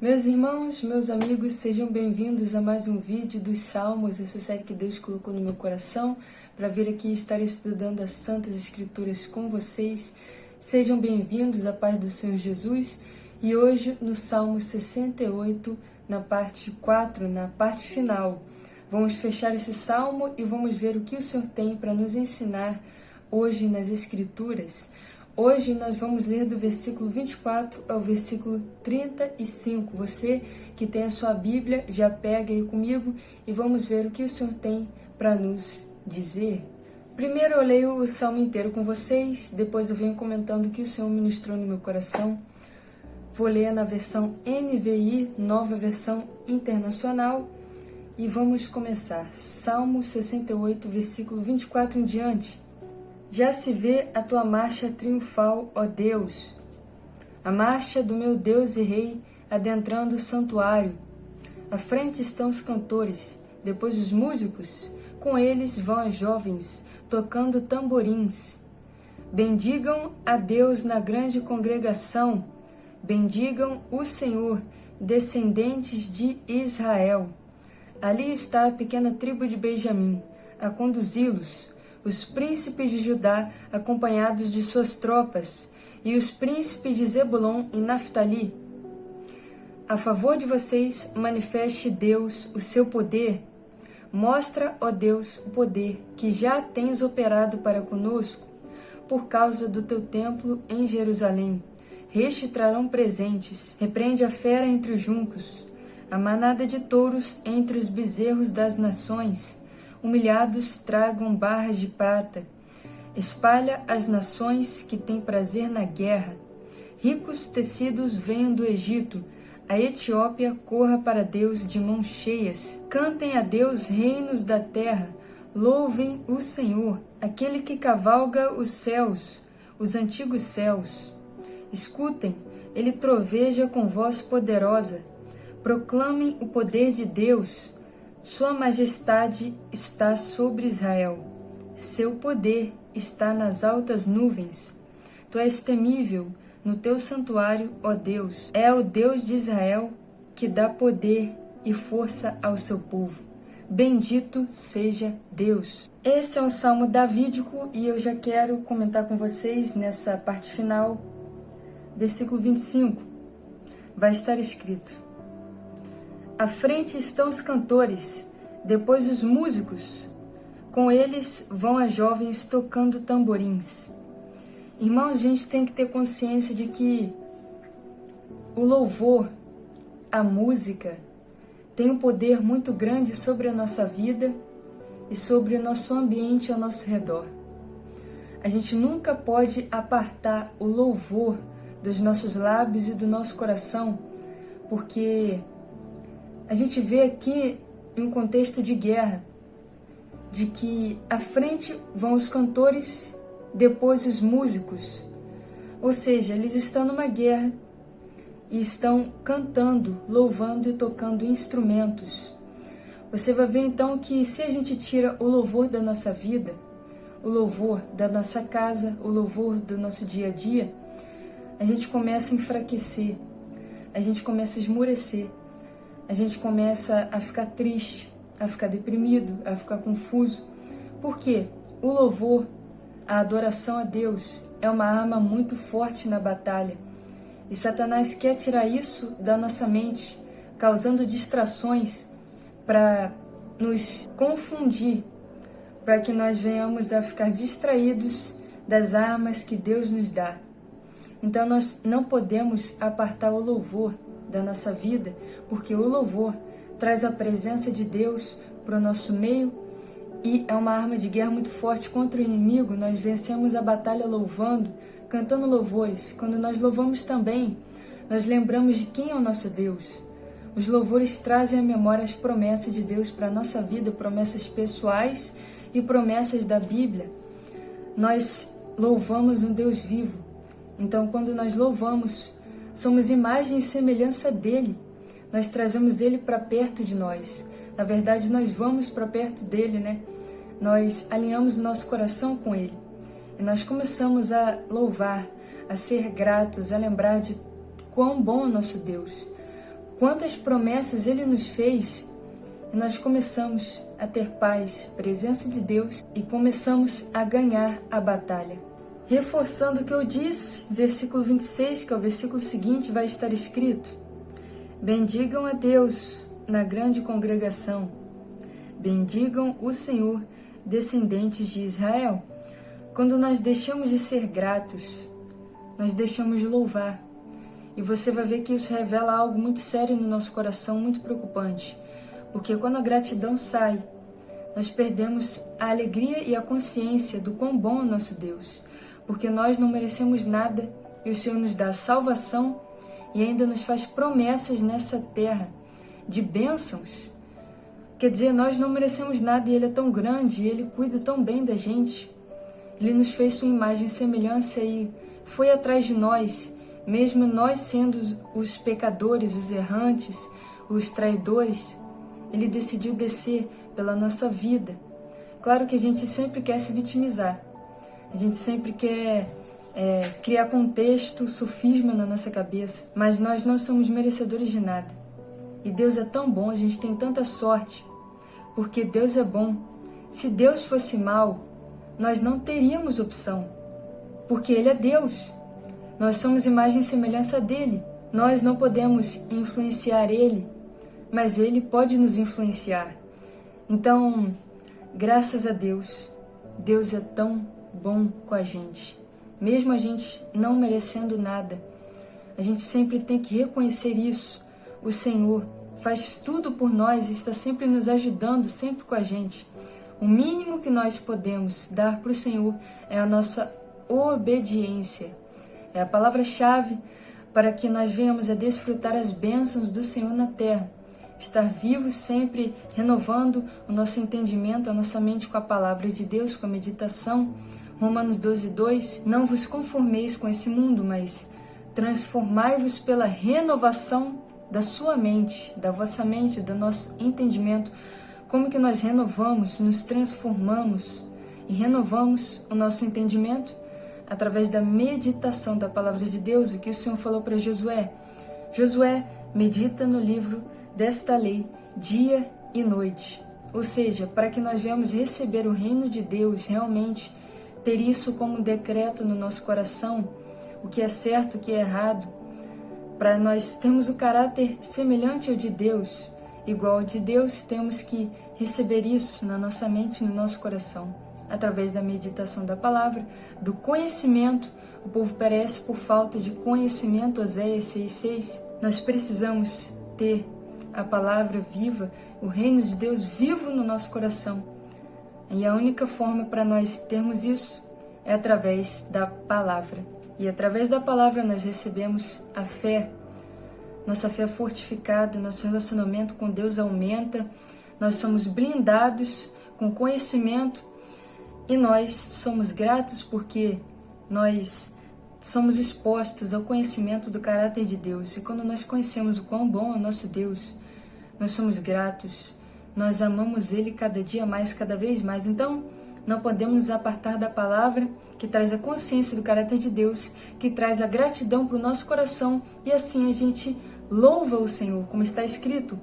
Meus irmãos, meus amigos, sejam bem-vindos a mais um vídeo dos Salmos, essa série que Deus colocou no meu coração para vir aqui estar estudando as Santas Escrituras com vocês. Sejam bem-vindos à paz do Senhor Jesus. E hoje no Salmo 68, na parte 4, na parte final, vamos fechar esse Salmo e vamos ver o que o Senhor tem para nos ensinar hoje nas Escrituras. Hoje nós vamos ler do versículo 24 ao versículo 35. Você que tem a sua Bíblia, já pega aí comigo e vamos ver o que o Senhor tem para nos dizer. Primeiro eu leio o Salmo inteiro com vocês, depois eu venho comentando o que o Senhor ministrou no meu coração. Vou ler na versão NVI, nova versão internacional, e vamos começar. Salmo 68, versículo 24 em diante. Já se vê a tua marcha triunfal, ó Deus, a marcha do meu Deus e Rei adentrando o santuário. À frente estão os cantores, depois os músicos, com eles vão as jovens, tocando tamborins. Bendigam a Deus na grande congregação, bendigam o Senhor, descendentes de Israel. Ali está a pequena tribo de Benjamim, a conduzi-los, os príncipes de Judá, acompanhados de suas tropas, e os príncipes de Zebulon e Naftali. A favor de vocês, manifeste Deus o seu poder. Mostra, ó Deus, o poder que já tens operado para conosco, por causa do teu templo em Jerusalém. Reste trarão presentes, repreende a fera entre os juncos, a manada de touros entre os bezerros das nações. Humilhados tragam barras de prata. Espalha as nações que têm prazer na guerra. Ricos tecidos venham do Egito. A Etiópia corra para Deus de mãos cheias. Cantem a Deus, reinos da terra. Louvem o Senhor, aquele que cavalga os céus, os antigos céus. Escutem, ele troveja com voz poderosa. Proclamem o poder de Deus. Sua majestade está sobre Israel. Seu poder está nas altas nuvens. Tu és temível no teu santuário, ó Deus. É o Deus de Israel que dá poder e força ao seu povo. Bendito seja Deus. Esse é um salmo davídico e eu já quero comentar com vocês nessa parte final. Versículo 25. Vai estar escrito: à frente estão os cantores, depois os músicos. Com eles vão as jovens tocando tamborins. Irmãos, a gente tem que ter consciência de que o louvor, a música, tem um poder muito grande sobre a nossa vida e sobre o nosso ambiente ao nosso redor. A gente nunca pode apartar o louvor dos nossos lábios e do nosso coração, porque a gente vê aqui em um contexto de guerra, de que à frente vão os cantores, depois os músicos. Ou seja, eles estão numa guerra e estão cantando, louvando e tocando instrumentos. Você vai ver então que se a gente tira o louvor da nossa vida, o louvor da nossa casa, o louvor do nosso dia a dia, a gente começa a enfraquecer, a gente começa a esmurecer. A gente começa a ficar triste, a ficar deprimido, a ficar confuso. Por quê? O louvor, a adoração a Deus, é uma arma muito forte na batalha. E Satanás quer tirar isso da nossa mente, causando distrações para nos confundir, para que nós venhamos a ficar distraídos das armas que Deus nos dá. Então nós não podemos apartar o louvor da nossa vida, porque o louvor traz a presença de Deus para o nosso meio e é uma arma de guerra muito forte contra o inimigo. Nós vencemos a batalha louvando, cantando louvores. Quando nós louvamos também, nós lembramos de quem é o nosso Deus. Os louvores trazem à memória as promessas de Deus para a nossa vida, promessas pessoais e promessas da Bíblia. Nós louvamos um Deus vivo. Então, quando nós louvamos, somos imagem e semelhança dele. Nós trazemos ele para perto de nós. Na verdade, nós vamos para perto dele, né? Nós alinhamos o nosso coração com ele. E nós começamos a louvar, a ser gratos, a lembrar de quão bom é o nosso Deus. quantas promessas Ele nos fez, e nós começamos a ter paz, presença de Deus, e começamos a ganhar a batalha. Reforçando o que eu disse, versículo 26, que é o versículo seguinte, vai estar escrito: bendigam a Deus na grande congregação, bendigam o Senhor, descendentes de Israel. Quando nós deixamos de ser gratos, nós deixamos de louvar. E você vai ver que isso revela algo muito sério no nosso coração, muito preocupante. Porque quando a gratidão sai, nós perdemos a alegria e a consciência do quão bom é o nosso Deus. Porque nós não merecemos nada e o Senhor nos dá a salvação e ainda nos faz promessas nessa terra de bênçãos. Quer dizer, nós não merecemos nada e Ele é tão grande, e Ele cuida tão bem da gente. Ele nos fez sua imagem e semelhança e foi atrás de nós, mesmo nós sendo os pecadores, os errantes, os traidores. Ele decidiu descer pela nossa vida. Claro que a gente sempre quer se vitimizar. A gente sempre quer criar contexto, sofisma na nossa cabeça. Mas nós não somos merecedores de nada. E Deus é tão bom, a gente tem tanta sorte. Porque Deus é bom. Se Deus fosse mau, nós não teríamos opção. Porque Ele é Deus. Nós somos imagem e semelhança dEle. Nós não podemos influenciar Ele, mas Ele pode nos influenciar. Então, graças a Deus, Deus é tão bom com a gente. Mesmo a gente não merecendo nada, a gente sempre tem que reconhecer isso. O Senhor faz tudo por nós e está sempre nos ajudando, sempre com a gente. O mínimo que nós podemos dar para o Senhor é a nossa obediência. É a palavra-chave para que nós venhamos a desfrutar as bênçãos do Senhor na terra. Estar vivos, sempre renovando o nosso entendimento, a nossa mente com a palavra de Deus, com a meditação. Romanos 12:2, não vos conformeis com esse mundo, mas transformai-vos pela renovação da sua mente, da vossa mente, do nosso entendimento. Como que nós renovamos, nos transformamos e renovamos o nosso entendimento? Através da meditação da palavra de Deus, o que o Senhor falou para Josué. Josué, medita no livro desta lei dia e noite. Ou seja, para que nós venhamos receber o reino de Deus, realmente ter isso como um decreto no nosso coração, o que é certo, o que é errado, para nós termos o caráter semelhante ao de Deus, igual ao de Deus, temos que receber isso na nossa mente e no nosso coração. Através da meditação da palavra, do conhecimento, o povo perece por falta de conhecimento, Oséias 6:6. Nós precisamos ter a palavra viva, o reino de Deus vivo no nosso coração. E a única forma para nós termos isso é através da palavra. E através da palavra nós recebemos a fé. Nossa fé é fortificada, nosso relacionamento com Deus aumenta, nós somos blindados com conhecimento e nós somos gratos porque nós somos expostos ao conhecimento do caráter de Deus. E quando nós conhecemos o quão bom é o nosso Deus, nós somos gratos, nós amamos Ele cada dia mais, cada vez mais. Então, não podemos nos apartar da palavra que traz a consciência do caráter de Deus, que traz a gratidão para o nosso coração, e assim a gente louva o Senhor, como está escrito: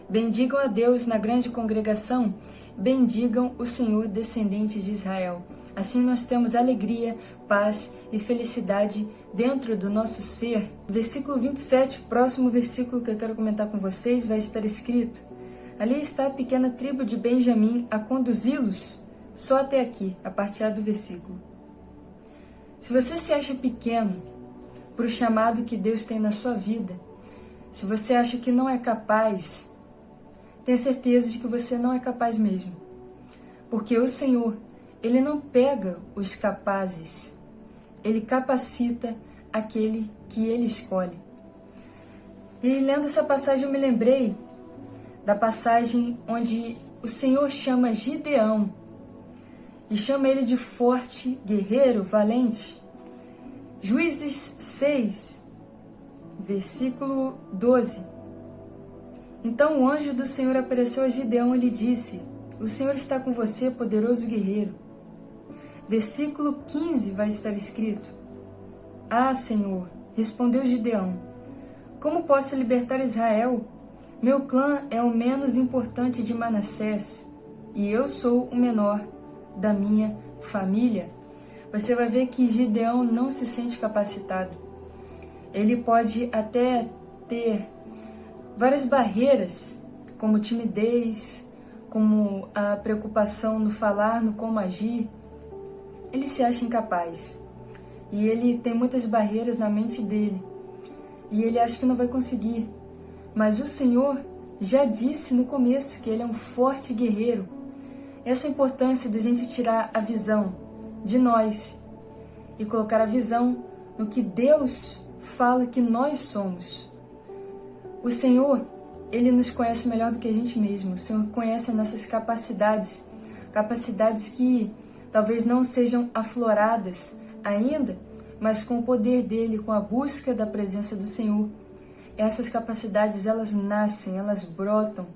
bendigam a Deus na grande congregação, bendigam o Senhor, descendentes de Israel. Assim nós temos alegria, paz e felicidade dentro do nosso ser. Versículo 27, próximo versículo que eu quero comentar com vocês, vai estar escrito: ali está a pequena tribo de Benjamim a conduzi-los, só até aqui, a partir do versículo. Se você se acha pequeno para o chamado que Deus tem na sua vida, se você acha que não é capaz, tenha certeza de que você não é capaz mesmo. Porque o Senhor, Ele não pega os capazes, Ele capacita aquele que Ele escolhe. E lendo essa passagem eu me lembrei da passagem onde o Senhor chama Gideão e chama ele de forte, guerreiro, valente. Juízes 6, versículo 12. Então o anjo do Senhor apareceu a Gideão e lhe disse: o Senhor está com você, poderoso guerreiro. Versículo 15 vai estar escrito: ah, Senhor, respondeu Gideão, Como posso libertar Israel? Meu clã é o menos importante de Manassés e eu sou o menor da minha família. Você vai ver que Gideão não se sente capacitado. Ele pode até ter várias barreiras, como timidez, como a preocupação no falar, no como agir. Ele se acha incapaz. E ele tem muitas barreiras na mente dele. E ele acha que não vai conseguir. Mas o Senhor já disse no começo que ele é um forte guerreiro. Essa é a importância de a gente tirar a visão de nós e colocar a visão no que Deus fala que nós somos. O Senhor, Ele nos conhece melhor do que a gente mesmo. O Senhor conhece as nossas capacidades, capacidades que talvez não sejam afloradas ainda, mas com o poder dEle, com a busca da presença do Senhor, essas capacidades, elas nascem, elas brotam.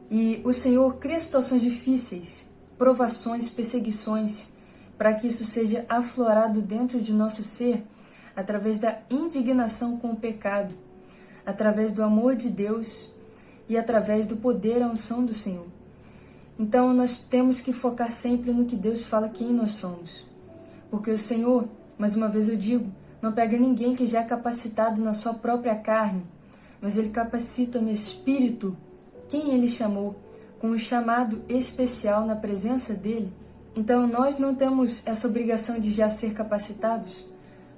E o Senhor cria situações difíceis, provações, perseguições, para que isso seja aflorado dentro de nosso ser, através da indignação com o pecado, através do amor de Deus e através do poder, a unção do Senhor. Então nós temos que focar sempre no que Deus fala quem nós somos. Porque o Senhor, mais uma vez eu digo, não pega ninguém que já é capacitado na sua própria carne, mas Ele capacita no Espírito quem Ele chamou, com um chamado especial na presença dEle. Então nós não temos essa obrigação de já ser capacitados,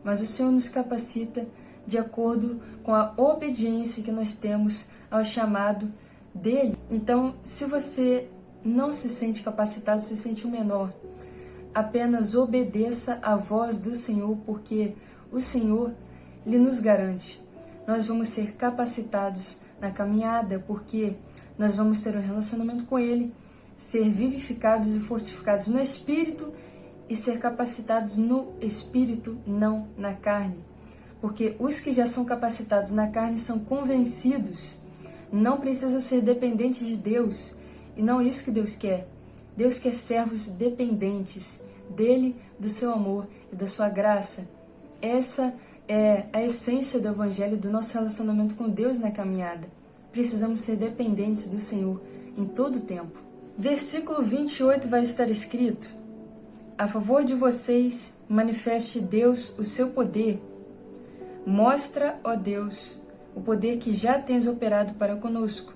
mas o Senhor nos capacita de acordo com a obediência que nós temos ao chamado dEle. Então, se você não se sente capacitado, se sente o menor, apenas obedeça à voz do Senhor, porque o Senhor, Ele nos garante. Nós vamos ser capacitados na caminhada, porque nós vamos ter um relacionamento com Ele, ser vivificados e fortificados no Espírito e ser capacitados no Espírito, não na carne. Porque os que já são capacitados na carne são convencidos, não precisam ser dependentes de Deus, e não é isso que Deus quer. Deus quer servos dependentes dEle, do seu amor e da sua graça. Essa é a essência do Evangelho, do nosso relacionamento com Deus na caminhada. Precisamos ser dependentes do Senhor em todo o tempo. Versículo 28 vai estar escrito: a favor de vocês, manifeste Deus o seu poder. Mostra, ó Deus, o poder que já tens operado para conosco.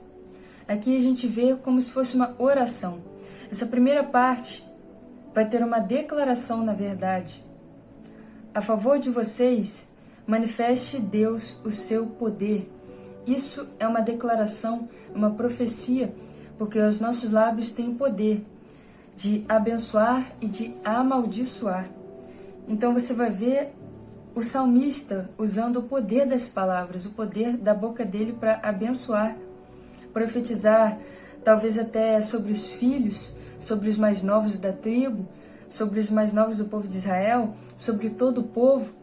Aqui a gente vê como se fosse uma oração. Essa primeira parte vai ter uma declaração, na verdade. A favor de vocês, manifeste Deus o seu poder. Isso é uma declaração, uma profecia, porque os nossos lábios têm o poder de abençoar e de amaldiçoar. Então você vai ver o salmista usando o poder das palavras, o poder da boca dele para abençoar, profetizar, talvez até sobre os filhos, sobre os mais novos da tribo, sobre os mais novos do povo de Israel, sobre todo o povo.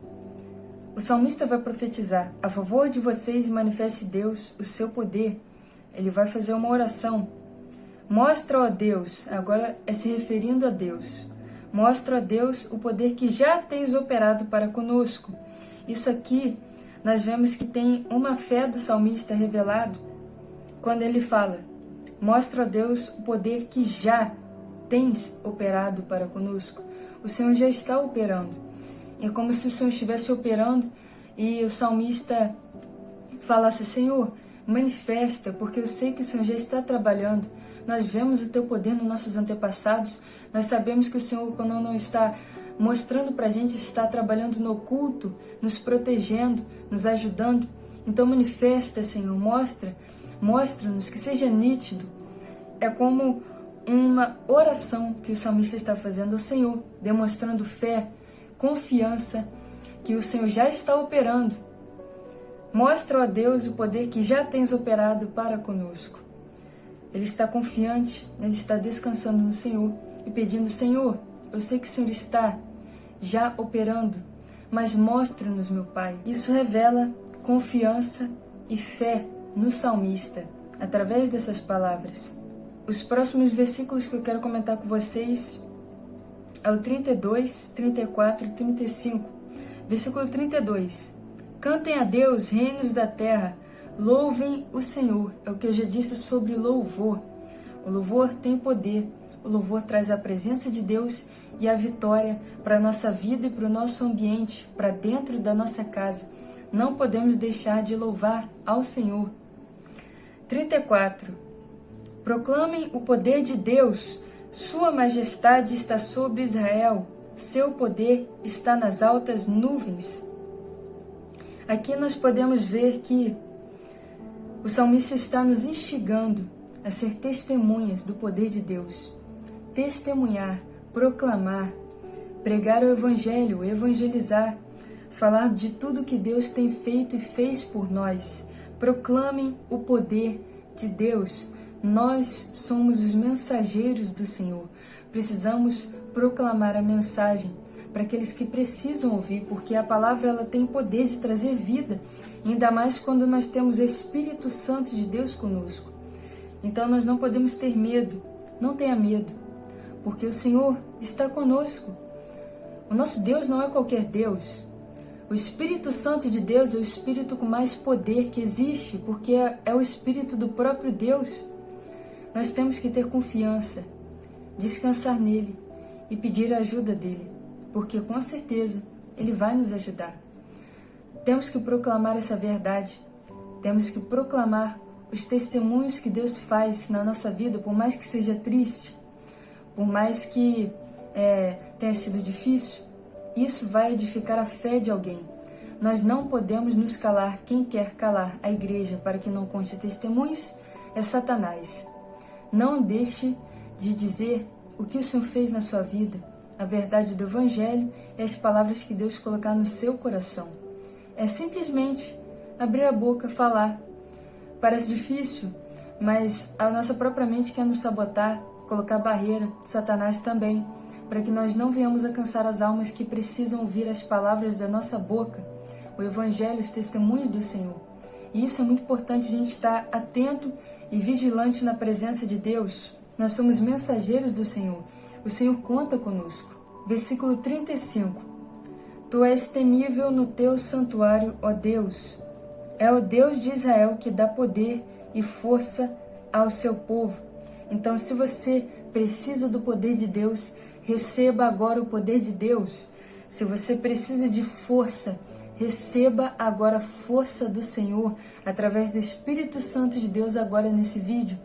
O salmista vai profetizar: a favor de vocês, manifeste Deus o seu poder. Ele vai fazer uma oração. Mostra, ó Deus, agora é se referindo a Deus. Mostra, ó Deus, o poder que já tens operado para conosco. Isso aqui, nós vemos que tem uma fé do salmista revelado, quando ele fala: mostra, ó Deus, o poder que já tens operado para conosco. O Senhor já está operando. É como se o Senhor estivesse operando e o salmista falasse: Senhor, manifesta, porque eu sei que o Senhor já está trabalhando. Nós vemos o teu poder nos nossos antepassados. Nós sabemos que o Senhor, quando não está mostrando para a gente, está trabalhando no oculto, nos protegendo, nos ajudando. Então manifesta, Senhor, mostra-nos, que seja nítido. É como uma oração que o salmista está fazendo ao Senhor, demonstrando fé, confiança, que o Senhor já está operando. Mostra, ó Deus, o poder que já tens operado para conosco. Ele está confiante, ele está descansando no Senhor e pedindo: Senhor, eu sei que o Senhor está já operando, mas mostra-nos, meu Pai. Isso revela confiança e fé no salmista, através dessas palavras. Os próximos versículos que eu quero comentar com vocês é o 32, 34 e 35. Versículo 32. Cantem a Deus, reinos da terra, louvem o Senhor. É o que eu já disse sobre louvor. O louvor tem poder, o louvor traz a presença de Deus e a vitória para a nossa vida e para o nosso ambiente, para dentro da nossa casa. Não podemos deixar de louvar ao Senhor. 34. Proclamem o poder de Deus. Sua majestade está sobre Israel. Seu poder está nas altas nuvens. Aqui nós podemos ver que o salmista está nos instigando a ser testemunhas do poder de Deus. Testemunhar, proclamar, pregar o evangelho, evangelizar, falar de tudo que Deus tem feito e fez por nós. Proclamem o poder de Deus. Nós somos os mensageiros do Senhor. Precisamos proclamar a mensagem para aqueles que precisam ouvir, porque a palavra ela tem poder de trazer vida, ainda mais quando nós temos o Espírito Santo de Deus conosco. Então nós não podemos ter medo, não tenha medo, porque o Senhor está conosco. O nosso Deus não é qualquer Deus. O Espírito Santo de Deus é o Espírito com mais poder que existe, porque é o Espírito do próprio Deus. Nós temos que ter confiança, descansar nele e pedir a ajuda dele, porque com certeza ele vai nos ajudar. Temos que proclamar essa verdade, temos que proclamar os testemunhos que Deus faz na nossa vida, por mais que seja triste, por mais que tenha sido difícil, isso vai edificar a fé de alguém. Nós não podemos nos calar. Quem quer calar a igreja para que não conte testemunhos é Satanás. Não deixe de dizer o que o Senhor fez na sua vida, a verdade do Evangelho e as palavras que Deus colocar no seu coração. É simplesmente abrir a boca, falar. Parece difícil, mas a nossa própria mente quer nos sabotar, colocar barreira, Satanás também, para que nós não venhamos alcançar as almas que precisam ouvir as palavras da nossa boca, o Evangelho, os testemunhos do Senhor. E isso é muito importante, a gente estar atento e vigilante na presença de Deus. Nós somos mensageiros do Senhor. O Senhor conta conosco. Versículo 35. Tu és temível no teu santuário, ó Deus. É o Deus de Israel que dá poder e força ao seu povo. Então, se você precisa do poder de Deus, receba agora o poder de Deus. Se você precisa de força, receba agora a força do Senhor através do Espírito Santo de Deus agora nesse vídeo.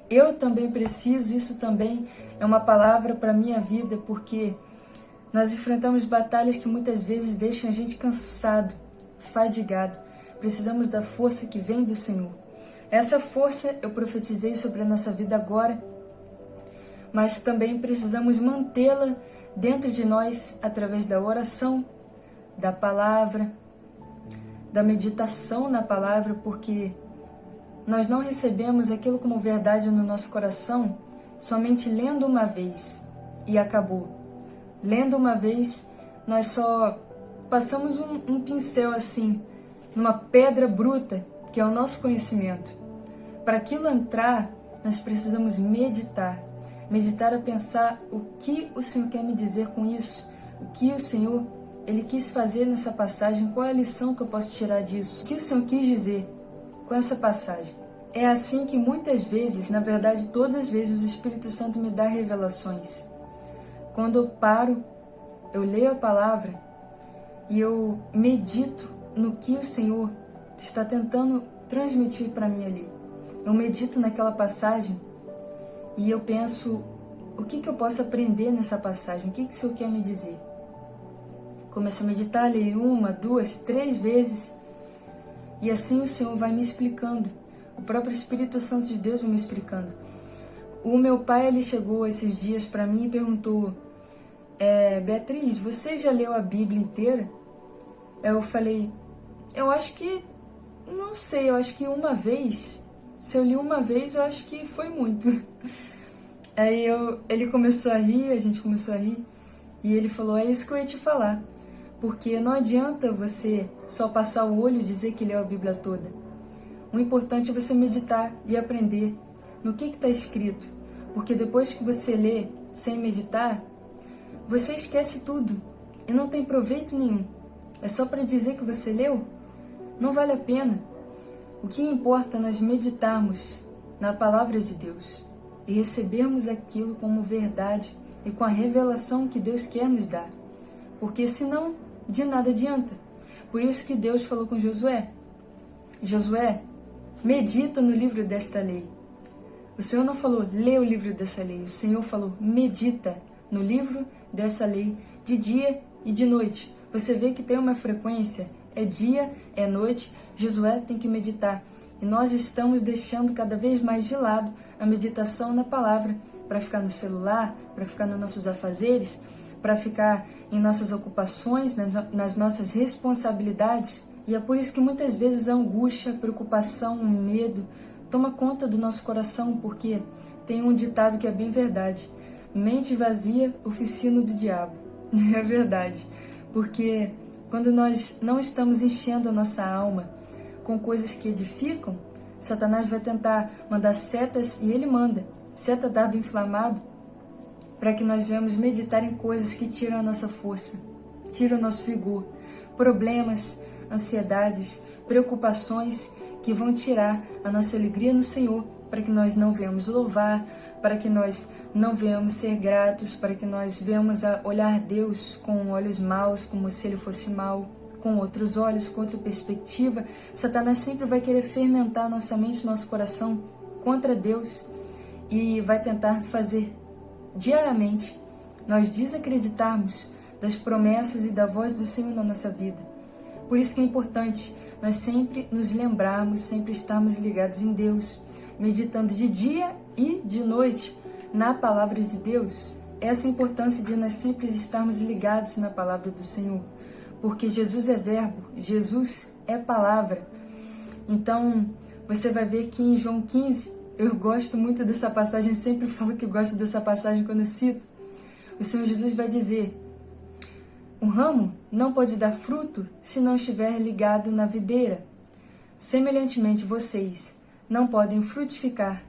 Eu também preciso, isso também é uma palavra para a minha vida, porque nós enfrentamos batalhas que muitas vezes deixam a gente cansado, fadigado. Precisamos da força que vem do Senhor. Essa força eu profetizei sobre a nossa vida agora, mas também precisamos mantê-la dentro de nós através da oração, da palavra, da meditação na palavra, porque nós não recebemos aquilo como verdade no nosso coração somente lendo uma vez e acabou. Lendo uma vez, nós só passamos um pincel assim, numa pedra bruta, que é o nosso conhecimento. Para aquilo entrar, nós precisamos meditar. Meditar a pensar o que o Senhor quer me dizer com isso, o que o Senhor Ele quis fazer nessa passagem, qual é a lição que eu posso tirar disso, o que o Senhor quis dizer com essa passagem. É assim que muitas vezes, na verdade todas as vezes, o Espírito Santo me dá revelações. Quando eu paro, eu leio a palavra e eu medito no que o Senhor está tentando transmitir para mim ali. Eu medito naquela passagem e eu penso, o que eu posso aprender nessa passagem? O que o Senhor quer me dizer? Começo a meditar, leio 1, 2, 3 vezes e assim o Senhor vai me explicando. O próprio Espírito Santo de Deus vai me explicando. O meu pai, ele chegou esses dias para mim e perguntou, Beatriz, você já leu a Bíblia inteira? Eu falei, eu acho que, não sei, eu acho que uma vez. Se eu li uma vez, eu acho que foi muito. Aí ele começou a rir, a gente começou a rir, e ele falou, é isso que eu ia te falar, porque não adianta você só passar o olho e dizer que leu a Bíblia toda. O importante é você meditar e aprender no que está escrito, porque depois que você lê sem meditar, você esquece tudo e não tem proveito nenhum. É só para dizer que você leu, Não vale a pena. O que importa é nós meditarmos na palavra de Deus e recebermos aquilo como verdade e com a revelação que Deus quer nos dar. Porque senão, de nada adianta. Por isso que Deus falou com Josué: Josué, medita no livro desta lei. O Senhor não falou, lê o livro dessa lei. O Senhor falou, medita no livro dessa lei de dia e de noite. Você vê que tem uma frequência, é dia, é noite. Josué tem que meditar. E nós estamos deixando cada vez mais de lado a meditação na palavra, para ficar no celular, para ficar nos nossos afazeres, para ficar em nossas ocupações, nas nossas responsabilidades. E é por isso que muitas vezes a angústia, a preocupação, o medo toma conta do nosso coração, porque tem um ditado que é bem verdade: mente vazia, oficina do diabo. É verdade, porque quando nós não estamos enchendo a nossa alma com coisas que edificam, Satanás vai tentar mandar setas, e ele manda seta dado inflamado, para que nós venhamos meditar em coisas que tiram a nossa força, tiram o nosso vigor, problemas, ansiedades, preocupações que vão tirar a nossa alegria no Senhor, para que nós não venhamos louvar, para que nós não venhamos ser gratos, para que nós venhamos a olhar Deus com olhos maus, como se Ele fosse mau, com outros olhos, com outra perspectiva. Satanás sempre vai querer fermentar nossa mente, nosso coração contra Deus, e vai tentar fazer diariamente nós desacreditarmos das promessas e da voz do Senhor na nossa vida. Por isso que é importante nós sempre nos lembrarmos, sempre estarmos ligados em Deus, meditando de dia e de noite na palavra de Deus. Essa é a importância de nós sempre estarmos ligados na palavra do Senhor, porque Jesus é verbo, Jesus é palavra. Então, você vai ver que em João 15, eu gosto muito dessa passagem, sempre falo que gosto dessa passagem quando eu cito. O Senhor Jesus vai dizer: o ramo não pode dar fruto se não estiver ligado na videira. Semelhantemente, vocês não podem frutificar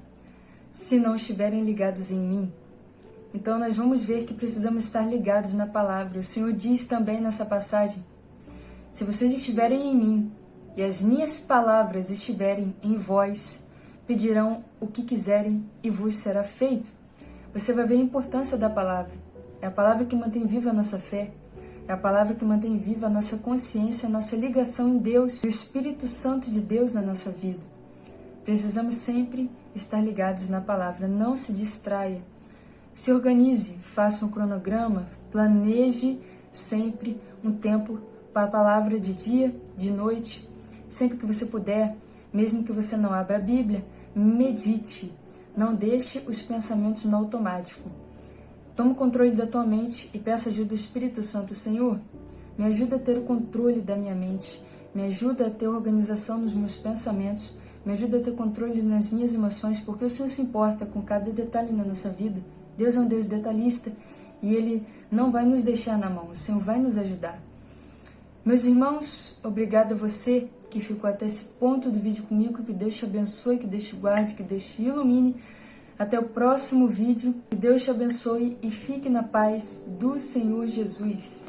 se não estiverem ligados em mim. Então, nós vamos ver que precisamos estar ligados na palavra. O Senhor diz também nessa passagem: se vocês estiverem em mim e as minhas palavras estiverem em vós, pedirão o que quiserem e vos será feito. Você vai ver a importância da palavra. É a palavra que mantém viva a nossa fé. É a palavra que mantém viva a nossa consciência, a nossa ligação em Deus, o Espírito Santo de Deus na nossa vida. Precisamos sempre estar ligados na palavra. Não se distraia. Se organize, faça um cronograma, planeje sempre um tempo para a palavra de dia, de noite. Sempre que você puder, mesmo que você não abra a Bíblia, medite. Não deixe os pensamentos no automático. Toma o controle da tua mente e peça ajuda do Espírito Santo. Senhor, me ajuda a ter o controle da minha mente. Me ajuda a ter organização nos meus pensamentos. Me ajuda a ter controle nas minhas emoções, porque o Senhor se importa com cada detalhe na nossa vida. Deus é um Deus detalhista e Ele não vai nos deixar na mão. O Senhor vai nos ajudar. Meus irmãos, obrigado a você que ficou até esse ponto do vídeo comigo. Que Deus te abençoe, que Deus te guarde, que Deus te ilumine. Até o próximo vídeo. Que Deus te abençoe e fique na paz do Senhor Jesus.